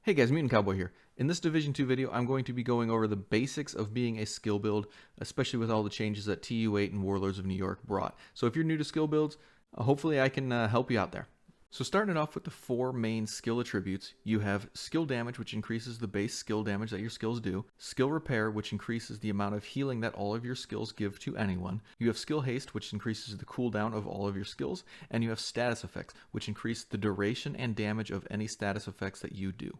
Hey guys, Mutantcowboy here. In this Division 2 video, I'm going to be going over the basics of being a skill build, especially with all the changes that TU8 and Warlords of New York brought. So if you're new to skill builds, hopefully I can help you out there. So starting it off with the four main skill attributes, you have skill damage, which increases the base skill damage that your skills do, skill repair, which increases the amount of healing that all of your skills give to anyone, you have skill haste, which increases the cooldown of all of your skills, and you have status effects, which increase the duration and damage of any status effects that you do.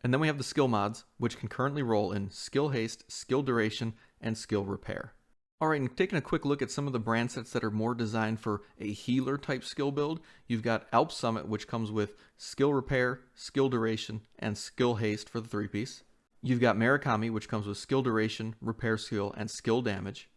And then we have the skill mods, which can currently roll in skill haste, skill duration, and skill repair. Alright, and taking a quick look at some of the brand sets that are more designed for a healer type skill build, you've got Alp Summit, which comes with skill repair, skill duration, and skill haste for the 3-piece. You've got Murakami, which comes with skill duration, repair skill, and skill damage.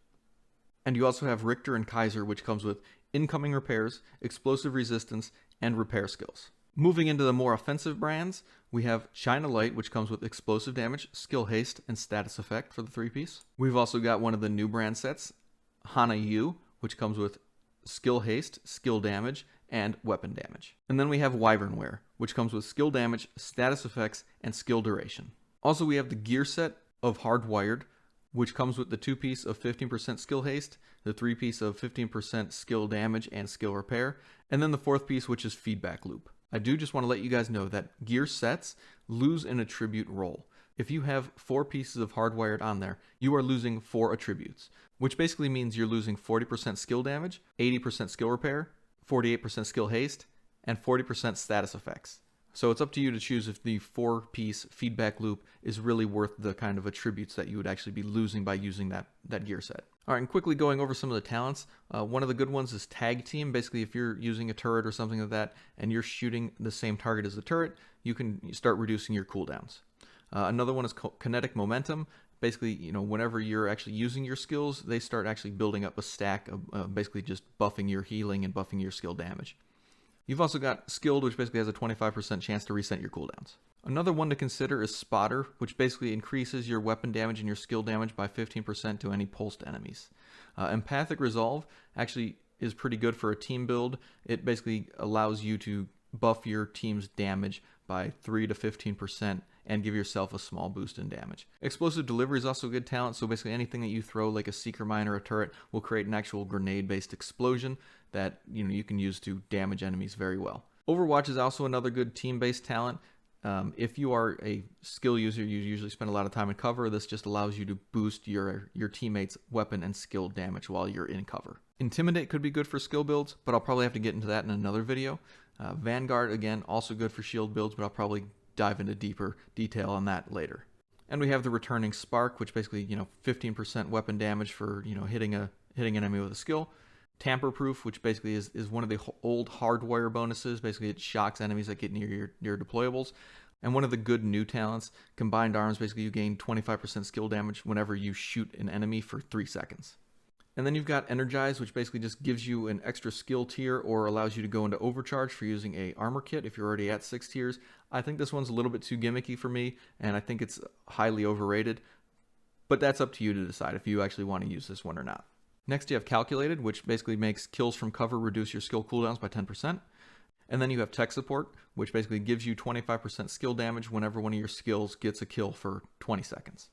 And you also have Richter and Kaiser, which comes with incoming repairs, explosive resistance, and repair skills. Moving into the more offensive brands, we have China Light, which comes with explosive damage, skill haste, and status effect for the 3-piece. We've also got one of the new brand sets, Hana Yu, which comes with skill haste, skill damage, and weapon damage. And then we have Wyvernware, which comes with skill damage, status effects, and skill duration. Also, we have the gear set of Hardwired, which comes with the 2-piece of 15% skill haste, the 3-piece of 15% skill damage and skill repair, and then the 4th piece, which is Feedback Loop. I do just want to let you guys know that gear sets lose an attribute roll. If you have 4 pieces of Hardwired on there, you are losing 4 attributes, which basically means you're losing 40% skill damage, 80% skill repair, 48% skill haste, and 40% status effects. So it's up to you to choose if the 4-piece feedback loop is really worth the kind of attributes that you would actually be losing by using that gear set. All right, and quickly going over some of the talents, one of the good ones is Tag Team. Basically, if you're using a turret or something like that and you're shooting the same target as the turret, you can start reducing your cooldowns. Another one is Kinetic Momentum. Basically, whenever you're actually using your skills, they start actually building up a stack of basically just buffing your healing and buffing your skill damage. You've also got Skilled, which basically has a 25% chance to reset your cooldowns. Another one to consider is Spotter, which basically increases your weapon damage and your skill damage by 15% to any pulsed enemies. Empathic Resolve actually is pretty good for a team build. It basically allows you to buff your team's damage by 3 to 15% and give yourself a small boost in damage. Explosive Delivery is also a good talent, so basically anything that you throw, like a Seeker Mine or a turret, will create an actual grenade-based explosion that you can use to damage enemies very well. Overwatch is also another good team-based talent. If you are a skill user, you usually spend a lot of time in cover. This just allows you to boost your teammates' weapon and skill damage while you're in cover. Intimidate could be good for skill builds, but I'll probably have to get into that in another video. Vanguard, again, also good for shield builds, but I'll probably dive into deeper detail on that later. And we have the Returning Spark, which basically, 15% weapon damage for, hitting an enemy with a skill. Tamper Proof, which basically is one of the old Hardwire bonuses. Basically, it shocks enemies that get near your deployables. And one of the good new talents, Combined Arms, basically you gain 25% skill damage whenever you shoot an enemy for 3 seconds. And then you've got Energize, which basically just gives you an extra skill tier or allows you to go into overcharge for using a armor kit if you're already at 6 tiers. I think this one's a little bit too gimmicky for me, and I think it's highly overrated. But that's up to you to decide if you actually want to use this one or not. Next you have Calculated, which basically makes kills from cover reduce your skill cooldowns by 10%. And then you have Tech Support, which basically gives you 25% skill damage whenever one of your skills gets a kill for 20 seconds.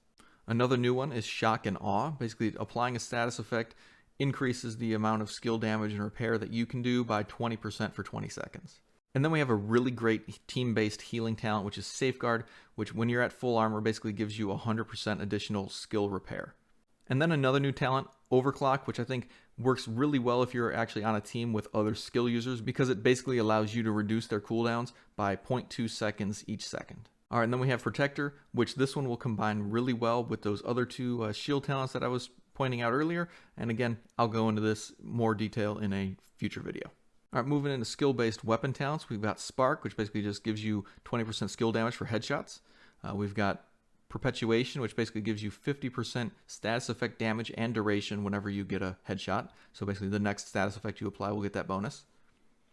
Another new one is Shock and Awe. Basically, applying a status effect increases the amount of skill damage and repair that you can do by 20% for 20 seconds. And then we have a really great team-based healing talent, which is Safeguard, which when you're at full armor basically gives you 100% additional skill repair. And then another new talent, Overclock, which I think works really well if you're actually on a team with other skill users because it basically allows you to reduce their cooldowns by 0.2 seconds each second. All right, and then we have Protector, which this one will combine really well with those other 2 shield talents that I was pointing out earlier. And again, I'll go into this more detail in a future video. All right, moving into skill-based weapon talents, we've got Spark, which basically just gives you 20% skill damage for headshots. We've got Perpetuation, which basically gives you 50% status effect damage and duration whenever you get a headshot. So basically the next status effect you apply will get that bonus.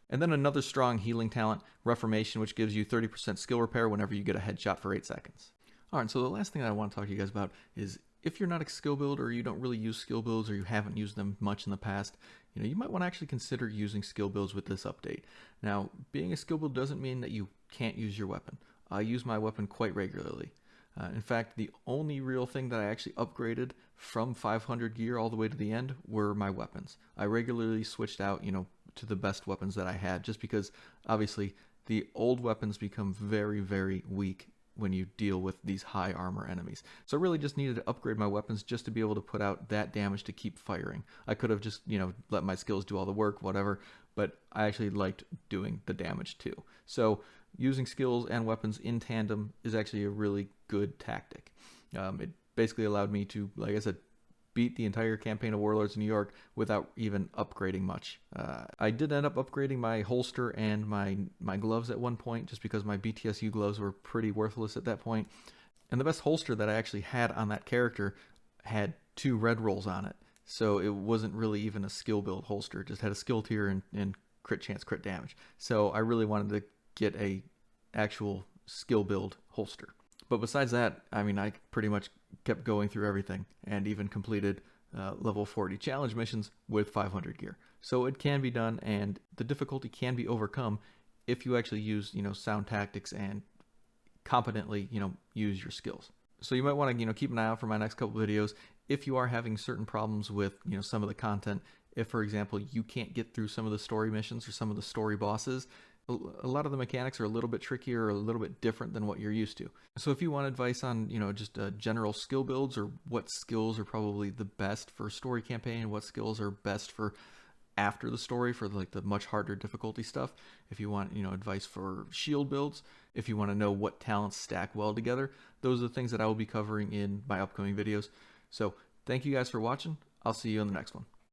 And then another strong healing talent, Reformation, which gives you 30% skill repair whenever you get a headshot for 8 seconds. All right, so the last thing I want to talk to you guys about is if you're not a skill build or you don't really use skill builds or you haven't used them much in the past, you might want to actually consider using skill builds with this update. Now, being a skill build doesn't mean that you can't use your weapon. I use my weapon quite regularly. In fact, the only real thing that I actually upgraded from 500 gear all the way to the end were my weapons. I regularly switched out, to the best weapons that I had, just because obviously the old weapons become very, very weak when you deal with these high armor enemies. So I really just needed to upgrade my weapons just to be able to put out that damage to keep firing. I could have just, let my skills do all the work, whatever, but I actually liked doing the damage too. So using skills and weapons in tandem is actually a really good tactic. It basically allowed me to, like I said, beat the entire campaign of Warlords of New York without even upgrading much. I did end up upgrading my holster and my gloves at one point, just because my BTSU gloves were pretty worthless at that point. And the best holster that I actually had on that character had 2 red rolls on it. So it wasn't really even a skill build holster. It just had a skill tier and crit chance, crit damage. So I really wanted to get a actual skill build holster. But besides that, I mean, I pretty much kept going through everything and even completed level 40 challenge missions with 500 gear. So it can be done, and the difficulty can be overcome if you actually use, sound tactics and competently, use your skills. So you might want to, keep an eye out for my next couple videos if you are having certain problems with, some of the content. If, for example, you can't get through some of the story missions or some of the story bosses, a lot of the mechanics are a little bit trickier or a little bit different than what you're used to. So if you want advice on, just general skill builds, or what skills are probably the best for story campaign and what skills are best for after the story for like the much harder difficulty stuff, if you want, advice for shield builds, if you want to know what talents stack well together, those are the things that I will be covering in my upcoming videos. So thank you guys for watching. I'll see you in the next one.